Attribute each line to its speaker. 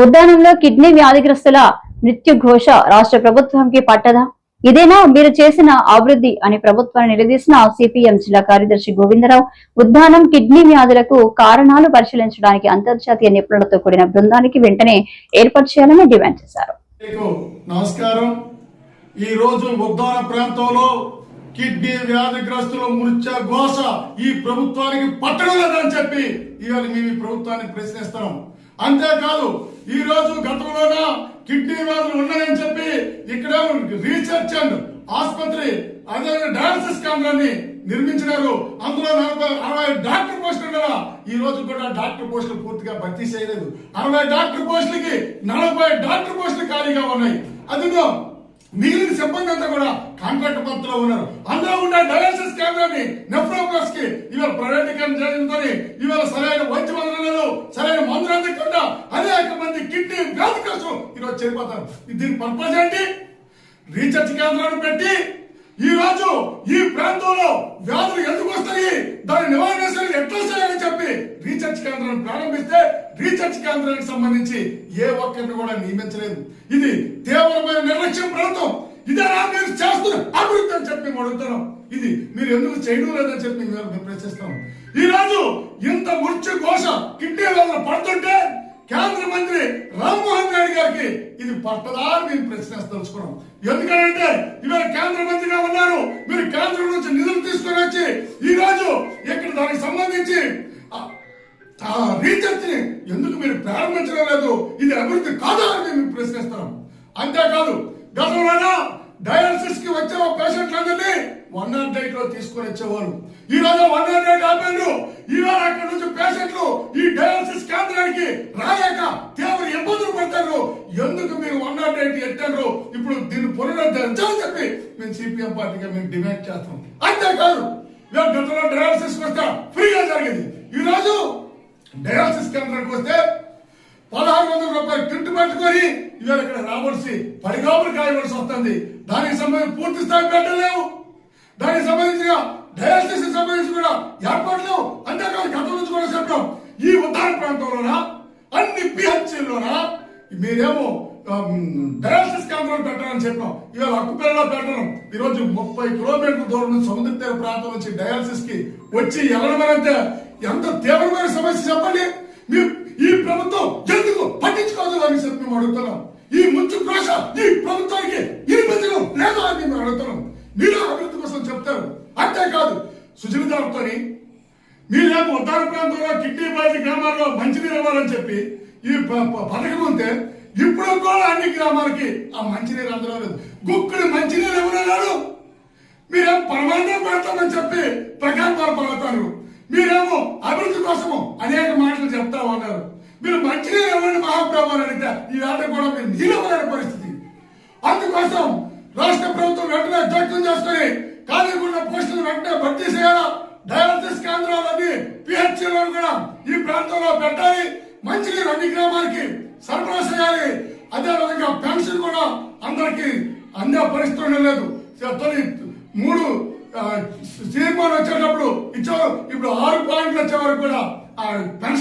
Speaker 1: ఉద్దానంలో kidney వ్యాధిగ్రస్తుల మృత్యు ఘోష రాష్ట్ర ప్రభుత్వానికి పట్టదా? ఇదేనా మీరు చేసిన అభివృద్ధి అని ప్రభుత్వాన్ని నిలదీసిన సిపిఎం జిల్లా కార్యదర్శి గోవిందరావు ఉద్దానం కిడ్నీ వ్యాధులకు కారణాలు పరిశీలించడానికి అంతర్జాతీయ నిపుణులతో కూడిన బృందానికి వెంటనే ఏర్పాటు చేయాలని డిమాండ్ చేశారు.
Speaker 2: నమస్కారం. ఈ రోజు ఉద్దాన ప్రాంతంలో కిడ్నీ వ్యాధిగ్రస్తుల మృత్యు ఘోష ఈ ప్రభుత్వానికి పట్టడం లేదని చెప్పి ఇవాళ మేము ఈ ప్రభుత్వాన్ని ప్రశ్నిస్తున్నాం. అంతేకాదు ఈ రోజు గతంలోన కిడ్నీ వ్యాధులు ఉన్నాయని చెప్పి ఇక్కడ రీసెర్చ్ అండ్ ఆసుపత్రి అదే డయాలసిస్ కేంద్రాన్ని నిర్మించినారు. అందులో 60 డాక్టర్ పోస్టులు కదా ఈ రోజు కూడా డాక్టర్ పోస్టులు పూర్తిగా భర్తీ చేయలేదు. 60 డాక్టర్ పోస్టులకి 40 డాక్టర్ పోస్టులు ఖాళీగా ఉన్నాయి. అదిగో మిగిలిన సిబ్బంది అంతా కూడా కాంట్రాక్ట్ పద్ధతిలో ఉన్నారు. అందులో ఉండే డయాలసిస్ కేంద్రాన్ని నెఫ్రోప్లస్ కి ఇవాళ ప్రైవేటీకరణ చేయడంతో ఇవాళ సరైన వైద్యం అందలేదు, సరైన మందులు అందకుండా అనేక మంది కిడ్నీ వ్యాధి కోసం ఈరోజు చనిపోతారు. దీని పర్పస్ ఏంటి? రీసెర్చ్ కేంద్రాన్ని పెట్టి ఈ రోజు ఈ ప్రాంతంలో వ్యాధులు ఎందుకు వస్తాయి, దాని నివారణ ఎట్లా చేయాలని చెప్పి రీసెర్చ్ కేంద్రాన్ని ప్రారంభిస్తే రీసెర్చ్ కేంద్రానికి సంబంధించి ఏ ఒక్కరిని కూడా నియమించలేదు. ఇది తీవ్రమైన నిర్లక్ష్యం ప్రభుత్వం. ఇదే మీరు చేస్తున్న అభివృద్ధి అని చెప్పి మేము అడుగుతున్నాం. ఇది మీరు ఎందుకు చేయడం లేదని చెప్పి మేము ప్రశ్నిస్తాం. ఈ రోజు ఇంత మృత్యు ఘోష కిడ్నీ వ్యాధులు పడుతుంటే కేంద్ర మంత్రి రామ్మోహన్ రెడ్డి గారికి ఇది పట్టదా మేము ప్రశ్నిస్తలుచుకున్నాం. ఎందుకంటే ఇవాళ కేంద్ర మంత్రిగా ఉన్నారు, మీరు కేంద్రం నుంచి నిధులు తీసుకొని వచ్చి ఈ రోజు ఇక్కడ దానికి సంబంధించి రీసెర్చ్ ని ఎందుకు మీరు ప్రారంభించడం లేదు? ఇది అభివృద్ధి కాదా అని మేము ప్రశ్నిస్తున్నాం. అంతేకాదు గతంలో డయాలసిస్ కి వచ్చే పేషెంట్లందరినీ 108 లో తీసుకొని వచ్చేవారు. ఈ రోజు 108 ఆపారు. ఈవేళ అక్కడ నుంచి పేషెంట్లు ఈ డయాలసిస్ కేంద్రానికి రాలేక తీవ్ర ఇబ్బందులు పడతారు. ఎందుకు మీరు 108 ఎత్తారు? ఇప్పుడు దీన్ని పునరుద్ధరించాలని చెప్పి మేము సిపిఎం పార్టీగా మేము డిమాండ్ చేస్తాం. అంతేకాదు గతంలో డయాలసిస్ వస్తే ఫ్రీగా జరిగింది. ఈ రోజు డయాలసిస్ కేంద్రానికి వస్తే 1600 రూపాయలు కిట్ పట్టుకొని ఇవాళ ఇక్కడ రావాల్సి పడిగాపులు కాయవలసి వస్తుంది. దానికి సంబంధించి పూర్తి స్థాయి పెట్టలేవు. దానికి సంబంధించిన డయాలసిస్ సంబంధించి కూడా ఏర్పాట్లు అంతేకాదు గతం నుంచి కూడా చెప్పాం. ఈ ఉత్తర ప్రాంతంలోనా అన్ని పిహెచ్లోనా మీరేమో డయాలసిస్ కేంద్రాలు పెట్టాలని చెప్పాం. ఇవాళ అక్కుపల్లిలో పెట్టడం. ఈ రోజు 30 కిలోమీటర్ల దూరం నుంచి సముద్ర తీర ప్రాంతం నుంచి డయాలసిస్ కి వచ్చి వెళ్ళడమంటే ఎంత తీవ్రమైన సమస్య చెప్పండి. ఈ ప్రభుత్వం ఎందుకు పట్టించుకోదు అని చెప్పి మేము అడుగుతున్నాం. ఈ ముంచు ఘోష ఈ ప్రభుత్వానికి వినిపించడం లేదా అని మేము అడుగుతున్నాం. మీరు అభివృద్ధి కోసం చెప్తారు. అంతేకాదు సుజలదారుతో మీరేమో ఉత్తర ప్రాంతంలో కిడ్నీ బాధిత గ్రామాల్లో మంచినీరు ఇవ్వాలని చెప్పి ఈ పథకం ఉంటే ఇప్పుడు కూడా అన్ని గ్రామాలకి ఆ మంచినీరు అందరూ లేదు. గుక్కుడు మంచినీరు ఎవరన్నాడు? మీరేమో పరమాన్నం పెడతామని చెప్పి ప్రకారం పడతారు. మీరేమో అభివృద్ధి కోసము అనేక మాటలు చెప్తా ఉన్నారు. మీరు మంచినీరు ఇవ్వండి మహాప్రభువులు అడిగితే ఈ వేట కూడా మీరు నీళ్ళు ఇవ్వలేని పరిస్థితి. అందుకోసం రాష్ట్ర ప్రభుత్వం వెంటనే జోక్యం చేసుకుని ఖాళీగా పోస్టులు వెంటనే భర్తీ చేయాలా. డయాలసిస్ కేంద్రాలన్నీ పిహెచ్లో కూడా ఈ ప్రాంతంలో పెట్టాలి. మంచినీరు అన్ని గ్రామాలకి సరఫరా చేయాలి. అదేవిధంగా పెన్షన్ కూడా అందరికి అందే పరిస్థితి లేదు. 3 తీర్మానం వచ్చేటప్పుడు ఇచ్చారు. ఇప్పుడు 6 పాయింట్లు వచ్చే వరకు కూడా ఆ పెన్షన్